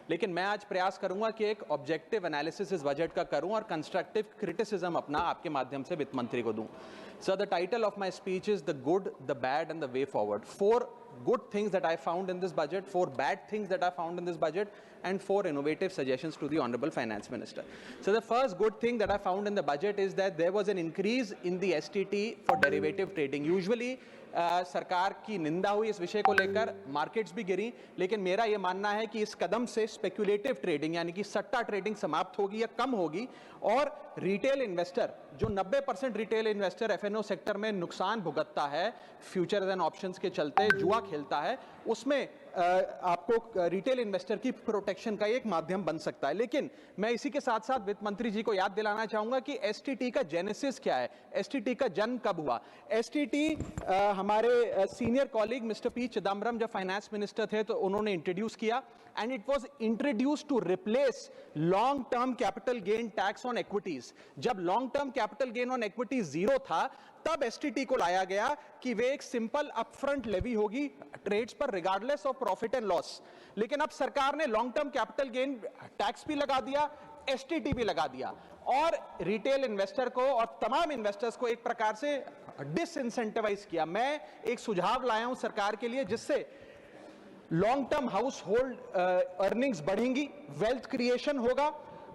लेकिन मैं आज प्रयास करूंगा कि एक ऑब्जेक्टिव एनालिसिस इस बजट का करूं और कंस्ट्रक्टिव क्रिटिसिज्म अपना आपके माध्यम से वित्त मंत्री को दूं। Sir, the title of my speech is the good, the bad and the way forward. 4 good things that I found in this budget, 4 bad things that I found in this budget, and 4 innovative suggestions to the Honorable Finance Minister. So the first good thing that I found in the budget is that there was an increase in the STT for derivative trading. Usually सरकार की निंदा हुई इस विषय को लेकर, markets भी गिरी, लेकिन मेरा यह मानना है कि इस कदम से स्पेक्युलेटिव ट्रेडिंग यानी कि सट्टा ट्रेडिंग समाप्त होगी या कम होगी और रिटेल इन्वेस्टर, जो 90% रिटेल इन्वेस्टर एफएनओ सेक्टर में नुकसान भुगतता है फ्यूचर्स एंड ऑप्शंस के चलते, जुआ खेलता है, उसमें आपको रिटेल इन्वेस्टर की प्रोटेक्शन का एक माध्यम बन सकता है। लेकिन मैं इसी के साथ साथ वित्त मंत्री जी को याद दिलाना चाहूंगा कि एसटीटी का जेनेसिस क्या है, एसटीटी का जन्म कब हुआ। एसटीटी हमारे senior colleague mister P Chidambaram जब फाइनेंस मिनिस्टर थे तो उन्होंने इंट्रोड्यूस किया, and it was introduce to replace long term capital gain tax on equities. जब long term capital gain on equities zero था, तब एसटीटी को लाया गया कि वे एक सिंपल अपफ्रंट लेवी होगी ट्रेड्स पर regardless of profit and loss. लेकिन अब सरकार ने long term capital gain tax भी लगा दिया, एसटीटी भी लगा दिया, और रिटेल इन्वेस्टर को और तमाम इन्वेस्टर्स को एक प्रकार से डिसइंसेंटिवाइज किया। मैं एक सुझाव लाया हूं सरकार के लिए जिससे long term house hold earnings बढ़ेंगी, वेल्थ क्रिएशन होगा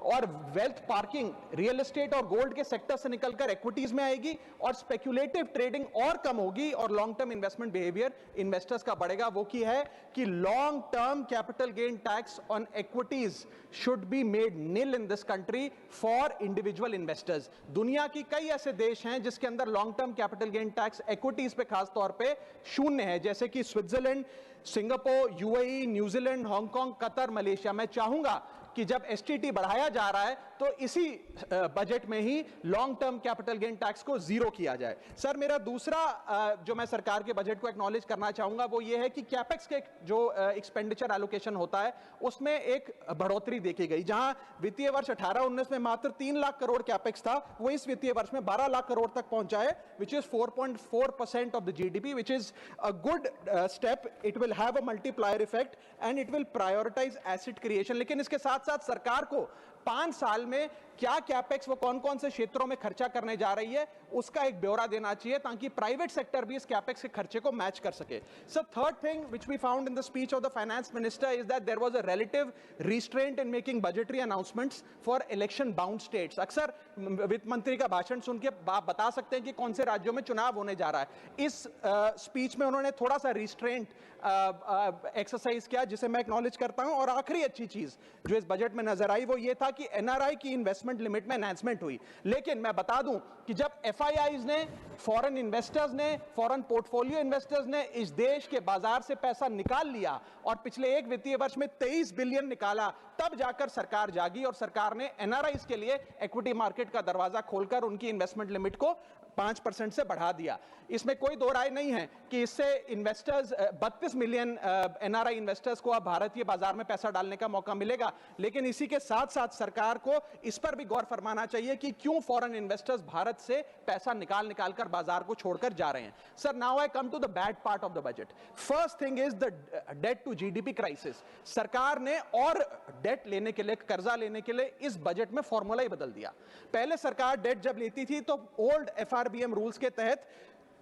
और वेल्थ पार्किंग रियल एस्टेट और गोल्ड के सेक्टर से निकलकर इक्विटीज में आएगी और स्पेक्युलेटिव ट्रेडिंग और कम होगी और long term investment behaviour investors का बढ़ेगा। वो की है कि long term capital gain tax on equities should be made nil in this country for individual investors. दुनिया की कई ऐसे देश हैं जिसके अंदर long term capital gain tax equities पे खास तौर पे शून्य है, जैसे कि Switzerland, Singapore, UAE, New Zealand, Hong Kong, Qatar, Malaysia. मैं चाहूंगा कि जब एसटीटी बढ़ाया जा रहा है तो इसी बजट में ही long term capital gain tax को जीरो किया जाए। सर, मेरा दूसरा जो मैं सरकार के बजट को एक्नॉलेज करना चाहूंगा वो ये है कि कैपेक्स के जो एक्सपेंडिचर एलोकेशन होता है उसमें एक बढ़ोतरी देखी गई। जहां वित्तीय वर्ष 18-19 में मात्र 3 लाख करोड़ कैपेक्स था, वो इस वित्तीय वर्ष में 12 लाख करोड़ तक पहुंचा है, which is 4.4% of the GDP, which is a good step. It will have a multiplier effect and it will prioritise asset creation. लेकिन इसके साथ साथ सरकार को 5 साल में क्या कैपेक्स वो कौन कौन से क्षेत्रों में खर्चा करने जा रही है उसका एक ब्यौरा देना चाहिए ताकि प्राइवेट सेक्टर भी इस कैपेक्स के खर्चे को मैच कर सके। So third thing which we found in the speech of the finance minister is that there was a relative restraint in making budgetary announcements for election bound states. अक्सर वित्त मंत्री का भाषण सुन के बता सकते हैं कि कौन से राज्यों में चुनाव होने जा रहा है। इस स्पीच में उन्होंने थोड़ा सा रिस्ट्रेंट एक्सरसाइज किया जिसे मैं एक्नॉलेज करता हूं। और आखिरी अच्छी चीज जो इस बजट में नजर आई वो ये था कि एनआरआई की इन्वेस्टमेंट लिमिट में एनहांसमेंट हुई। लेकिन मैं बता दूं कि जब एफआईआईज ने, फॉरेन इन्वेस्टर्स ने, फॉरेन पोर्टफोलियो इन्वेस्टर्स ने इस देश के बाजार से पैसा निकाल लिया और पिछले एक वित्तीय वर्ष में 23 बिलियन निकाला, तब जाकर सरकार जागी और सरकार ने एनआरआईज के लिए इक्विटी मार्केट का दरवाजा खोलकर उनकी इन्वेस्टमेंट लिमिट को 5% से बढ़ा दिया। इसमें कोई दो राय नहीं है कि इससे इन्वेस्टर्स 32 मिलियन एनआरआई इन्वेस्टर्स को अब भारतीय बाजार में पैसा डालने का मौका मिलेगा। लेकिन इसी के साथ साथ सरकार को इस पर भी गौर फरमाना चाहिए कि क्यों फॉरेन इन्वेस्टर्स भारत से पैसा निकाल कर बाजार को छोड़कर जा रहे हैं। Sir, now I come to the bad part of the budget. First thing is the debt to GDP crisis. सरकार ने और डेट लेने के लिए, कर्जा लेने के लिए इस बजट में फॉर्मूला ही बदल दिया। पहले सरकार डेट जब लेती थी तो ओल्ड एफआरबीएम रूल्स के तहत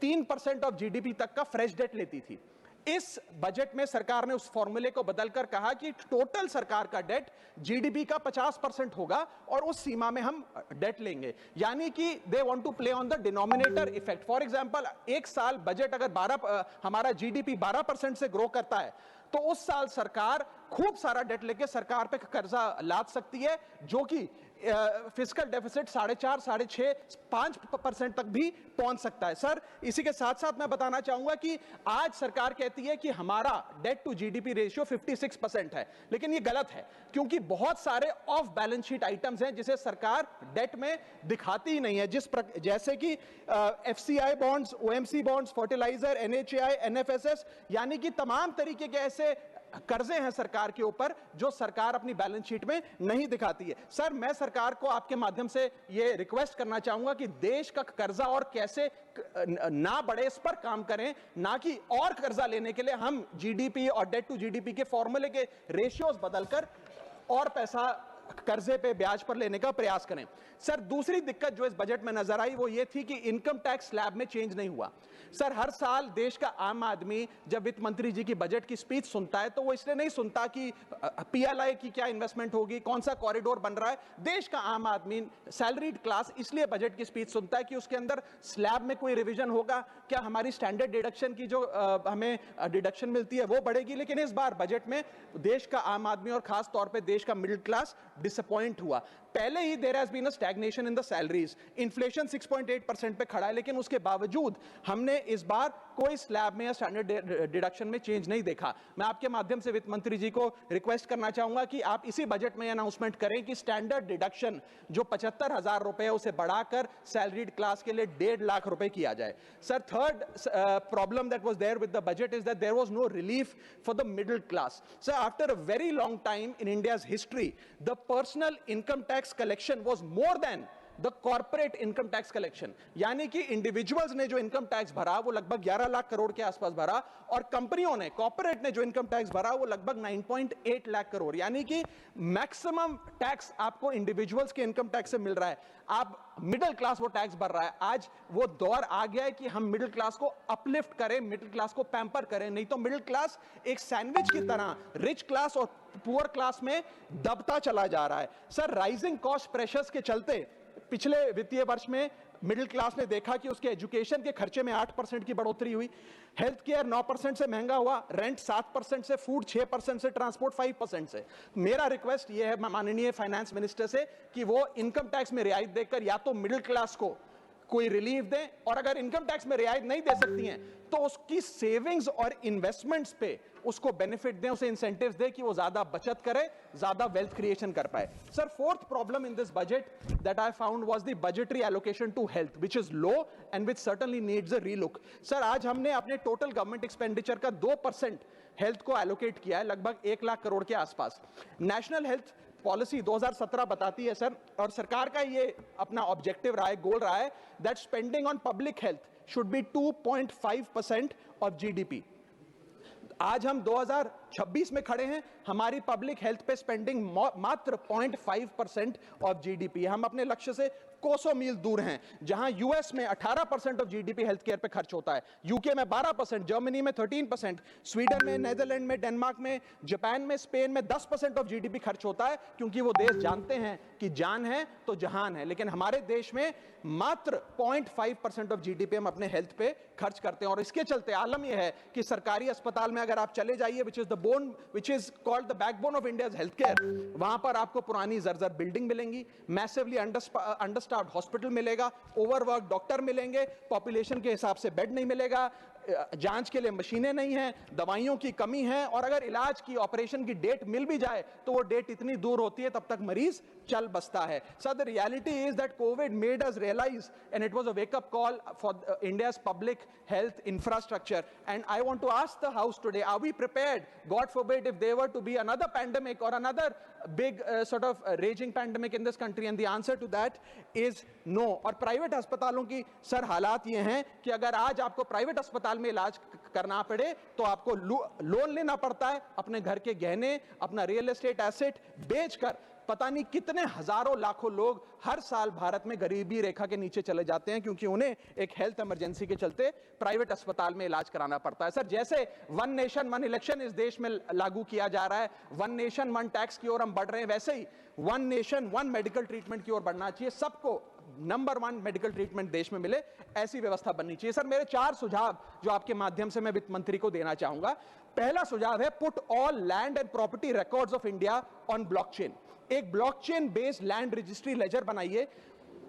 3% ऑफ जीडीपी तक का फ्रेश डेट लेती थी। इस बजट में सरकार ने उस फॉर्मूले को बदलकर कहा कि टोटल सरकार का डेट जीडीपी का 50% होगा और उस सीमा में हम डेट लेंगे। यानी कि they want to play on the denominator effect. For example, एक साल बजट अगर हमारा जीडीपी 12% से ग्रो करता है तो उस साल सरकार खूब सारा डेट लेके सरकार पे कर्जा लाद सकती है, जो कि फिस्कल डेफिसिट 4.5, 6.5, 5% तक भी पहुंच सकता है। सर, इसी के साथ साथ मैं बताना चाहूंगा कि आज सरकार कहती है कि हमारा डेट टू जीडीपी रेशियो 56% है, लेकिन ये गलत है क्योंकि बहुत सारे ऑफ बैलेंस शीट आइटम्स हैं जिसे सरकार डेट में दिखाती ही नहीं है, जैसे कि FCI bonds, OMC bonds, fertiliser, NHAI, NFSS, यानी कि तमाम तरीके के ऐसे कर्जे हैं सरकार के ऊपर जो सरकार अपनी बैलेंस शीट में नहीं दिखाती है। सर, मैं सरकार को आपके माध्यम से ये रिक्वेस्ट करना चाहूंगा कि देश का कर्जा और कैसे ना बढ़े इस पर काम करें, ना कि और कर्जा लेने के लिए हम जीडीपी और डेट टू जीडीपी के फॉर्मूले के रेशियोज बदलकर और पैसा कर्जे पे ब्याज पर लेने का प्रयास करें। सर, दूसरी दिक्कत जो इस बजट में नजर आई वो ये थी कि इनकम टैक्स स्लैब में चेंज नहीं हुआ। सर, हर साल देश का आम आदमी जब वित्त मंत्री जी की बजट की स्पीच सुनता है तो वो इसलिए नहीं सुनता कि पीएलआई की क्या इन्वेस्टमेंट होगी, कौन सा कॉरिडोर बन रहा है। देश का आम आदमी, सैलरीड क्लास, इसलिए बजट की स्पीच सुनता है कि उसके अंदर स्लैब में कोई रिवीजन होगा, क्या हमारी स्टैंडर्ड डिडक्शन की जो हमें डिडक्शन मिलती है वो बढ़ेगी। लेकिन इस बार बजट में देश का आम आदमी और खास तौर पे देश का मिडिल क्लास डिसअपॉइंट हुआ। पहले ही there has been a stagnation in the salaries, inflation 6.8% पे खड़ा है, लेकिन उसके बावजूद हमने इस बार कोई स्लैब में या स्टैंडर्ड डिडक्शन में चेंज नहीं देखा। मैं आपके माध्यम से वित्त मंत्री जी को रिक्वेस्ट करना चाहूंगा कि आप इसी बजट में अनाउंसमेंट करें कि स्टैंडर्ड डिडक्शन जो 75,000 रुपए उसे बढ़ाकर सैलरीड क्लास के लिए 1.5 लाख रुपए किया जाए। Sir, third problem that was there with the budget is that there was no relief for the middle class. Sir, after a very long time in India's history, the personal income tax collection was more than the corporate income tax collection. यानी कि individuals ने जो income tax भरा वो लगभग 11 लाख करोड़ के आसपास भरा, और कंपनियों ने, कॉर्पोरेट ने जो इनकम टैक्स भरा वो लगभग 9.8 लाख करोड़। यानी कि मैक्सिमम टैक्स आपको इंडिविजुअल्स के इनकम टैक्स से मिल रहा है, आप मिडिल क्लास वो टैक्स भर रहा है। आज वो दौर आ गया है कि हम मिडिल क्लास को अपलिफ्ट करें, मिडिल क्लास को पैम्पर करें, नहीं तो मिडिल क्लास एक सैंडविच की तरह रिच क्लास और पुअर क्लास में दबता चला जा रहा है। सर, राइजिंग कॉस्ट प्रेशर्स के चलते पिछले वित्तीय वर्ष में मिडिल क्लास ने देखा कि उसके एजुकेशन के खर्चे में 8% की बढ़ोतरी हुई, हेल्थ केयर 9% से महंगा हुआ, रेंट 7% से, फूड 6% से, ट्रांसपोर्ट 5% से। मेरा रिक्वेस्ट यह है माननीय फाइनेंस मिनिस्टर से कि वो इनकम टैक्स में रियायत देकर या तो मिडिल क्लास को कोई रिलीफ दें, और अगर इनकम टैक्स में रियायत नहीं दे सकती हैं तो उसकी सेविंग्स और इन्वेस्टमेंट्स पे उसको बेनिफिट दें, उसे इंसेंटिव्स दें कि वो ज्यादा बचत करे, ज्यादा वेल्थ क्रिएशन कर पाए। Sir, fourth problem in this budget that I found was the budgetary allocation to health, which is low and which certainly needs a relook. सर, आज हमने अपने टोटल गवर्नमेंट एक्सपेंडिचर का 2% हेल्थ को एलोकेट किया है, लगभग 1 लाख करोड़ के आसपास। नेशनल हेल्थ पॉलिसी 2017 बताती है सर, और सरकार का ये अपना ऑब्जेक्टिव रहा है, गोल रहा है, that spending on public health should be 2.5% of GDP. आज हम 2026 में खड़े हैं, हमारी पब्लिक हेल्थ पे स्पेंडिंग मात्र 0.5% ऑफ जीडीपी। हम अपने लक्ष्य से कोसों मील दूर हैं। जहां यूएस में 18% ऑफ जीडीपी हेल्थ केयर पे खर्च होता है, यूके में 12%, जर्मनी में 13%, स्वीडन में, नेदरलैंड में, डेनमार्क में, जापान में, स्पेन में 10% ऑफ जीडीपी खर्च होता है, क्योंकि वो देश जानते हैं कि जान है तो जहान है। लेकिन हमारे देश में मात्र 0.5% ऑफ जीडीपी हम अपने हेल्थ पे खर्च करते हैं, और इसके चलते आलम यह है कि सरकारी अस्पताल में अगर आप चले जाइए, which is called the backbone of India's healthcare, वहां पर आपको पुरानी जर्जर बिल्डिंग मिलेंगी, मैसिवली अंडरस्टाफ्ड हॉस्पिटल मिलेगा, ओवरवर्क डॉक्टर मिलेंगे, पॉपुलेशन के हिसाब से बेड नहीं मिलेगा, जांच के लिए मशीनें नहीं हैं, दवाइयों की कमी है, और अगर इलाज की, ऑपरेशन की डेट मिल भी जाए तो वो डेट इतनी दूर होती है तब तक मरीज चल बसता है। Sir, the reality is that Covid made us realise, and it was a wake up call for India's public health infrastructure, and I want to ask the house today, are we prepared, God forbid, if there were to be another pandemic or another big sort of raging pandemic in this country, and the answer to that is no। और private अस्पतालों की sir हालात ये हैं कि अगर आज आपको प्राइवेट अस्पताल में इलाज करना पड़े तो आपको लोन लेना पड़ता है, अपने घर के गहने, अपना रियल एस्टेट एसेट बेचकर पता नहीं कितने हजारों लाखों लोग हर साल भारत में गरीबी रेखा के नीचे चले जाते हैं, क्योंकि उन्हें एक हेल्थ इमरजेंसी के चलते प्राइवेट अस्पताल में इलाज कराना पड़ता है। सर, जैसे वन नेशन वन इलेक्शन इस देश में लागू किया जा रहा है, वन नेशन वन टैक्स की ओर हम बढ़ रहे हैं, वैसे ही one nation one medical treatment की ओर बढ़ना चाहिए। सबको नंबर 1 मेडिकल ट्रीटमेंट देश में मिले, ऐसी व्यवस्था बननी चाहिए। सर, मेरे 4 सुझाव जो आपके माध्यम से मैं वित्त मंत्री को देना चाहूंगा। पहला सुझाव है, put all land and property records of India on blockchain. एक blockchain based land registry ledger बनाइए।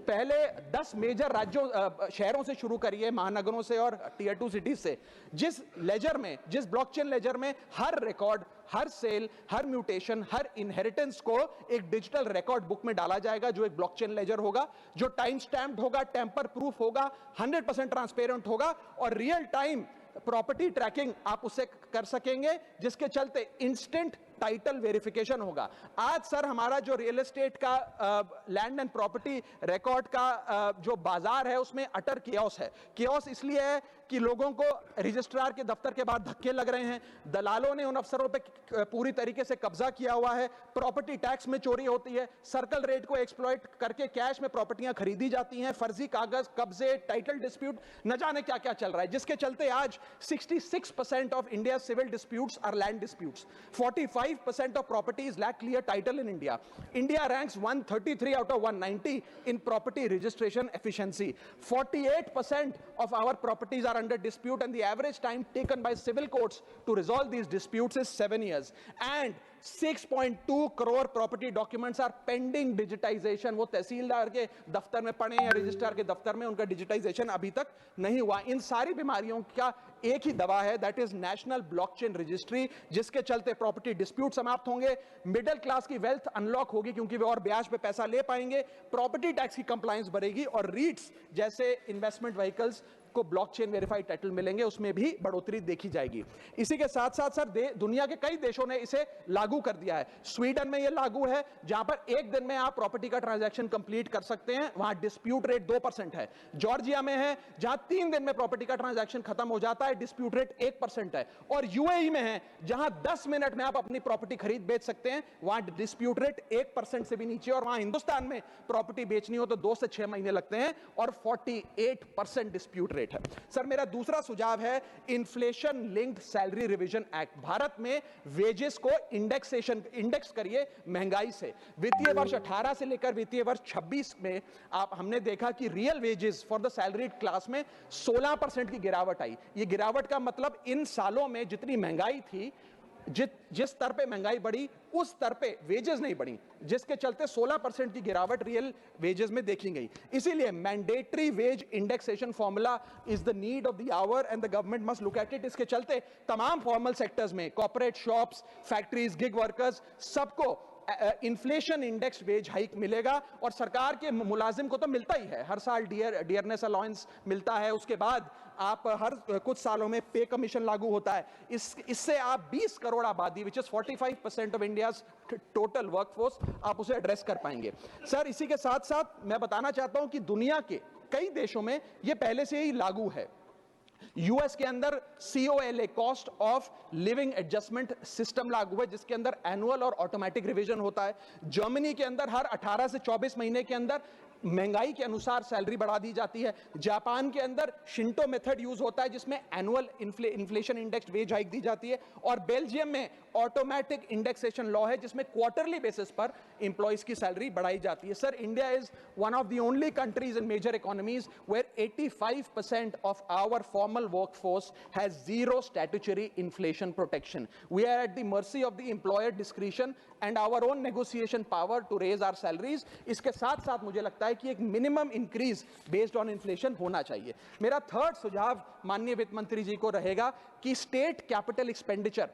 पहले 10 मेजर राज्यों, शहरों से शुरू करिए, महानगरों से और टियर 2 सिटीज से, जिस लेजर में, जिस ब्लॉकचेन लेजर में हर रिकॉर्ड, हर सेल, हर म्यूटेशन, हर इनहेरिटेंस को एक डिजिटल रिकॉर्ड बुक में डाला जाएगा, जो एक ब्लॉकचेन लेजर होगा, जो टाइम स्टैम्प्ड होगा, टेम्पर प्रूफ होगा, 100% ट्रांसपेरेंट होगा, और रियल टाइम प्रॉपर्टी ट्रैकिंग आप उससे कर सकेंगे, जिसके चलते इंस्टेंट टाइटल वेरिफिकेशन होगा। आज सर हमारा जो रियल एस्टेट का लैंड एंड प्रॉपर्टी रिकॉर्ड का जो बाजार है उसमें अटर कियोस है। कियोस इसलिए है कि लोगों को रजिस्ट्रार के दफ्तर के बाद धक्के लग रहे हैं, दलालों ने उन अफसरों पे पूरी तरीके से कब्जा किया हुआ है, प्रॉपर्टी टैक्स में चोरी होती है, सर्कल रेट को एक्सप्लॉइट करके कैश में प्रॉपर्टियां खरीदी जाती हैं, फर्जी कागज, कब्जे, टाइटल डिस्प्यूट, न जाने क्या क्या चल रहा है, जिसके चलते आज 66% of India civil disputes are land disputes, 45% of properties lack clear title in India. India ranks 133 out of 190 in property registration efficiency. 48% of our properties are under dispute, and the average time taken by civil courts to resolve these disputes is 7 years. And 6.2 crore property documents are pending digitization. वो तहसीलदार के दफ्तर में पड़े या registrar के दफ्तर में, उनका डिजिटाइजेशन अभी तक नहीं हुआ। इन सारी बीमारियों का एक ही दवा है, that is national blockchain registry, जिसके चलते प्रॉपर्टी डिस्प्यूट समाप्त होंगे, मिडिल क्लास की वेल्थ अनलॉक होगी क्योंकि वे और ब्याज पे पैसा ले पाएंगे, प्रॉपर्टी टैक्स की कंप्लायंस बढ़ेगी, और रीट्स जैसे इन्वेस्टमेंट व्हीकल्स को ब्लॉकचेन वेरीफाइड टाइटल मिलेंगे, उसमें भी बढ़ोतरी देखी जाएगी। इसी के साथ साथ सर दुनिया के कई देशों ने इसे लागू कर दिया है। स्वीडन में यह लागू है, जहां पर एक दिन में आप प्रॉपर्टी का ट्रांजैक्शन कंप्लीट कर सकते हैं, वहां डिस्प्यूट रेट 2% है। जॉर्जिया में है, जहां 3 दिन में प्रॉपर्टी का ट्रांजैक्शन खत्म हो जाता है, डिस्प्यूट रेट 1% है। और यूएई में है, जहां 10 मिनट में आप अपनी प्रॉपर्टी खरीद बेच सकते हैं, वहां डिस्प्यूट रेट 1% से भी नीचे। और वहां हिंदुस्तान में प्रॉपर्टी बेचनी हो तो 2 से 6 महीने लगते हैं, और 48% डिस्प्यूट रेट है। सर मेरा दूसरा सुझाव है inflation linked salary revision act. Bharat में वेजेस को इंडेक्स करिए महंगाई से। वित्तीय वर्ष 18 से लेकर वित्तीय वर्ष 26 में हमने देखा कि real wages for the salaried class में 16% की गिरावट आई। ये गिरावट का मतलब इन सालों में जितनी महंगाई थी, जिस स्तर पे महंगाई बढ़ी उस स्तर पे वेजेस नहीं बढ़ी, जिसके चलते 16% की गिरावट रियल वेजेस में देखी गई। इसीलिए mandatory wage indexation formula is the need of the hour and the government must look at it. इसके चलते तमाम फॉर्मल सेक्टर्स में, corporate, shops, factories, gig workers, सबको इन्फ्लेशन इंडेक्स वेज हाइक मिलेगा। और सरकार के मुलाजिम को तो मिलता ही है, हर साल डियरनेस अलाउंस मिलता है, उसके बाद आप हर कुछ सालों में पे कमीशन लागू होता है। इससे आप 20 करोड़ आबादी, which is 45% of India's total workforce, आप उसे एड्रेस कर पाएंगे। सर इसी के साथ साथ मैं बताना चाहता हूं कि दुनिया के कई देशों में यह पहले से ही लागू है। यूएस के अंदर COLA, cost of living adjustment system लागू है, जिसके अंदर एनुअल और ऑटोमेटिक रिवीजन होता है। जर्मनी के अंदर हर 18 से 24 महीने के अंदर महंगाई के अनुसार सैलरी बढ़ा दी जाती है। जापान के अंदर शिंटो मेथड यूज होता है, जिसमें annual inflation index wage hike दी जाती है। और बेल्जियम में ऑटोमेटिक इंडेक्सेशन लॉ है, जिसमें क्वार्टरली बेसिस पर एम्प्लॉइज की सैलरी बढ़ाई जाती है। Sir India is one of the only countries in major economies where 85% of our formal workforce has zero statutory inflation protection. We are at the mercy of the employer discretion and our own negotiation power to raise our salaries. इसके साथ साथ मुझे लगता है कि एक minimum increase based on inflation होना चाहिए। मेरा थर्ड सुझाव माननीय वित्त मंत्री जी को रहेगा कि स्टेट कैपिटल एक्सपेंडिचर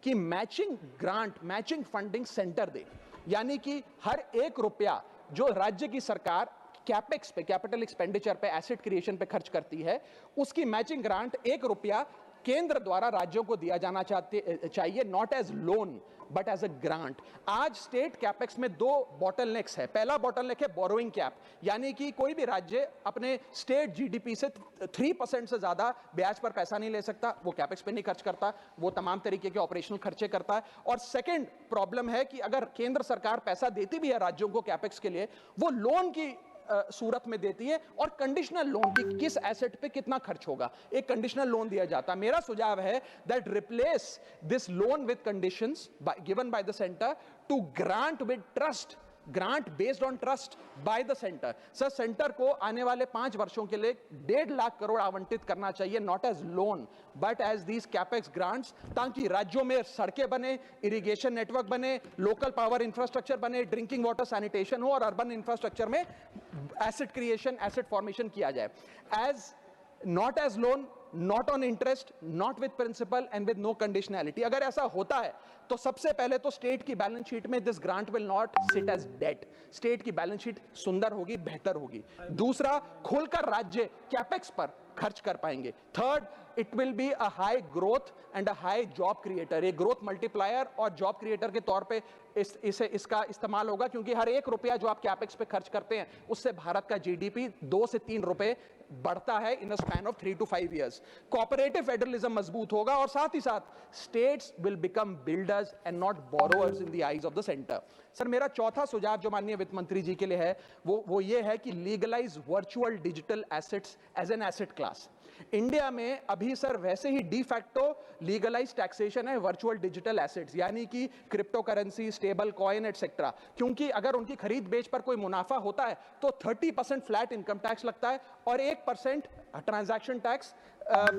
की matching grant, matching funding centre दे, यानी कि हर 1 रुपया जो राज्य की सरकार कैपेक्स पे, कैपिटल एक्सपेंडिचर पे, एसेट क्रिएशन पे खर्च करती है, उसकी मैचिंग ग्रांट 1 रुपया केंद्र द्वारा राज्यों को दिया जाना चाहिए, not as loan but as a grant. आज स्टेट कैपेक्स में 2 बॉटलनेक्स है। पहला बॉटलनेक है बोरोइंग कैप, यानी कि कोई भी राज्य अपने स्टेट जीडीपी से 3% से ज्यादा ब्याज पर पैसा नहीं ले सकता, वो कैपेक्स पे नहीं खर्च करता, वो तमाम तरीके के ऑपरेशनल खर्चे करता है। और सेकंड प्रॉब्लम है कि अगर केंद्र सरकार पैसा देती भी है राज्यों को कैपेक्स के लिए, वो लोन की सूरत में देती है, और कंडीशनल लोन की किस एसेट पे कितना खर्च होगा, एक कंडीशनल लोन दिया जाता है। मेरा सुझाव है that replace this loan with conditions given by the centre to grant with trust, grant based on trust by the centre. Sir centre को आने वाले 5 वर्षों के लिए 1.5 लाख करोड़ आवंटित करना चाहिए, not as loan but as these capex grants, ताकि राज्यों में सड़कें बने, इरिगेशन नेटवर्क बने, लोकल पावर इंफ्रास्ट्रक्चर बने, ड्रिंकिंग वाटर सैनिटेशन हो, और अर्बन इंफ्रास्ट्रक्चर में एसेट क्रिएशन, एसेट फॉर्मेशन किया जाए। As not as loan, not on interest, not with principal and with no conditionality। अगर ऐसा होता है तो सबसे पहले तो स्टेट की बैलेंस शीट में this grant will not sit as debt, state की बैलेंस शीट सुंदर होगी, बेहतर होगी। दूसरा, खुलकर राज्य कैपेक्स पर खर्च कर पाएंगे। Third, it will be a high growth and a high job creator, ये ग्रोथ मल्टीप्लायर और जॉब क्रिएटर के तौर पे इसका इस्तेमाल होगा, क्योंकि हर एक रुपया जो आप कैपेक्स पे खर्च करते हैं उससे भारत का जीडीपी 2 से 3 रुपए बढ़ता है in a span of 3 to 5 years। Cooperative federalism मजबूत होगा और साथ ही साथ states will become builders and not borrowers in the eyes of the centre. Sir, मेरा चौथा सुझाव जो माननीय वित्त मंत्री जी के लिए है वो ये है कि legalise virtual digital assets as an asset class. India में अभी सर वैसे ही डी फैक्टो लीगलाइज टैक्सेशन है वर्चुअल डिजिटल एसेट्स, यानी कि crypto currency, stable coin etcetera, क्योंकि अगर उनकी खरीद बेच पर कोई मुनाफा होता है तो 30% फ्लैट इनकम टैक्स लगता है और 1% ट्रांजैक्शन टैक्स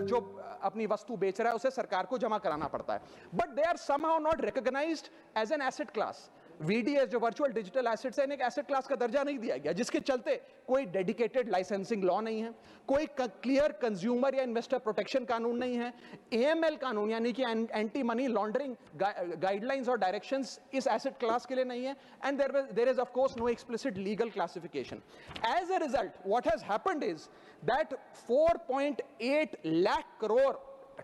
जो अपनी वस्तु बेच रहा है उसे सरकार को जमा कराना पड़ता है। But they are somehow not recognised as an asset class. VDS जो वर्चुअल डिजिटल एसेट्स है, इन्हें एक एसेट क्लास का दर्जा नहीं दिया गया, जिसके चलते कोई डेडिकेटेड लाइसेंसिंग लॉ नहीं है, कोई क्लियर कंज्यूमर या इन्वेस्टर प्रोटेक्शन कानून नहीं है, AML कानून यानी कि एंटी मनी लॉन्ड्रिंग गाइडलाइंस और डायरेक्शंस इस एसेट क्लास के लिए नहीं है, and there is of course no explicit legal classification. As a result what has happened is that 4.8 lakh crore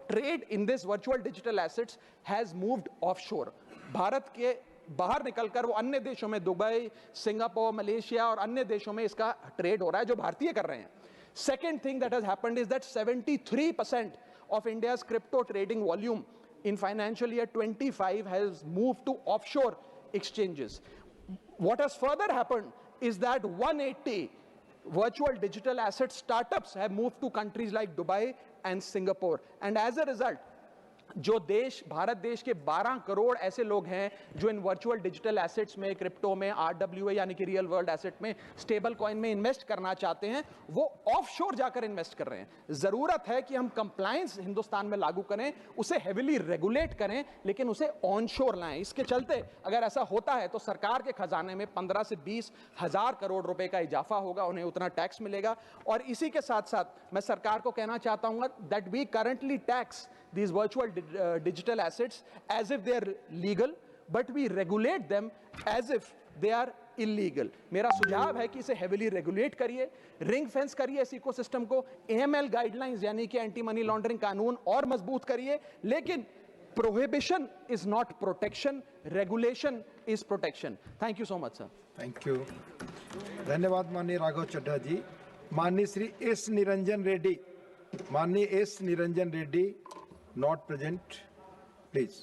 trade in this virtual digital assets has moved offshore. Bharat के बाहर निकलकर वो अन्य देशों में, दुबई, सिंगापुर, मलेशिया और अन्य देशों में इसका ट्रेड हो रहा है जो भारतीय कर रहे हैं। Second thing that has happened is that 73% of India's crypto trading volume in financial year 25 has moved to offshore exchanges. What has further happened is that 180 virtual digital asset startups have moved to countries like Dubai and Singapore, and as a result जो देश, भारत देश के 12 करोड़ ऐसे लोग हैं जो इन virtual digital assets में, crypto में, RWA यानी कि रियल वर्ल्ड एसेट में, स्टेबल कॉइन में इन्वेस्ट करना चाहते हैं, वो ऑफशोर जाकर इन्वेस्ट कर रहे हैं। जरूरत है कि हम कंप्लायंस हिंदुस्तान में लागू करें, उसे हेविली रेगुलेट करें, लेकिन उसे ऑनशोर लाएं। इसके चलते अगर ऐसा होता है तो सरकार के खजाने में 15 से 20 हजार करोड़ रुपए का इजाफा होगा, उन्हें उतना टैक्स मिलेगा। और इसी के साथ साथ मैं सरकार को कहना चाहता हूं that we currently tax these virtual digital assets as if they are legal, but we regulate them as if they are illegal। मेरा सुझाव है कि इसे heavily regulate करिए, रिंग फेंस करिए इस इकोसिस्टम को, AML गाइडलाइंस यानी कि एंटी मनी लॉन्ड्रिंग कानून और मजबूत करिए, लेकिन prohibition is not protection, regulation is protection। Thank you so much sir। Thank you। धन्यवाद माननीय राघव चड्ढा जी। माननीय श्री S निरंजन रेड्डी, माननीय S Niranjan Reddy, not present, please।